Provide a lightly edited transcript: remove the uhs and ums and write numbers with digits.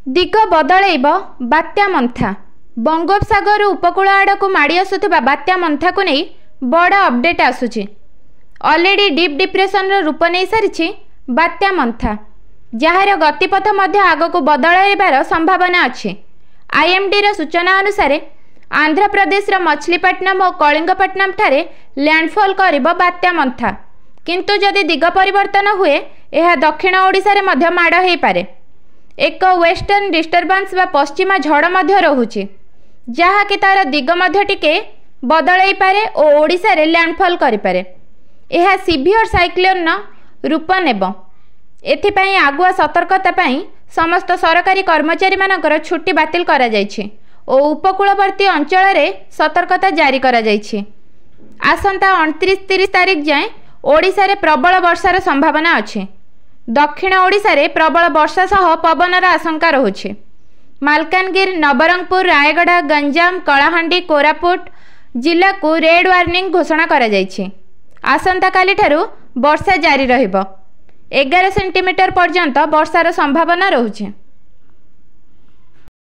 दिग बदलैब बात्या मंथा। बंगोपसागर उपकूल आड़क माड़ी आसुथिबा बात्या मंथा को नहीं बड़ अपडेट आसुची। ऑलरेडी डीप डिप्रेशन रूप नहीं सारी बात्या मंथा, जार गतिपथ मध्य आगक बदलैबार संभावना अच्छी। आईएमडी सूचना अनुसार आंध्र प्रदेश मछलीपट्टनम और कलिंगपट्टनम ठारे लैंडफॉल करिब बात्या मंथा, किंतु जदि दिग परिवर्तन हुए यह दक्षिण ओडिशा रे मध्य माड़ हो पारे। एक वेस्टर्न डिस्टर्बांस व पश्चिमा झड़ मध्य रहुछि, जहाँकि तार दिग मध्य टिके बदलई पारे और ओडिशा रे लैंडफॉल करि पारे। यह सिवियर साइक्लोन रूप नेब। एथिपाई आगुआ सतर्कता पाई समस्त सरकारी कर्मचारी मानकर छुट्टी बातिल करा जायछि और उपकूलवर्ती अंचल रे सतर्कता जारी करा जायछि। आसंता 29-30 तारिख जाए ओडिशा रे प्रबल वर्षार संभावना अछि। दक्षिण ओडिशा रे प्रबल वर्षा सह पवनर आशंका रहुछि। मालकानगिरी, नवरंगपुर, रायगड़ा, गंजाम, कलाहांडी, कोरापुट जिला को रेड वार्निंग घोषणा करा जायछि। आसंता काली ठारू वर्षा जारी रहिबो। 11 सेंटीमीटर पर्यंत वर्षार संभावना रहुछि।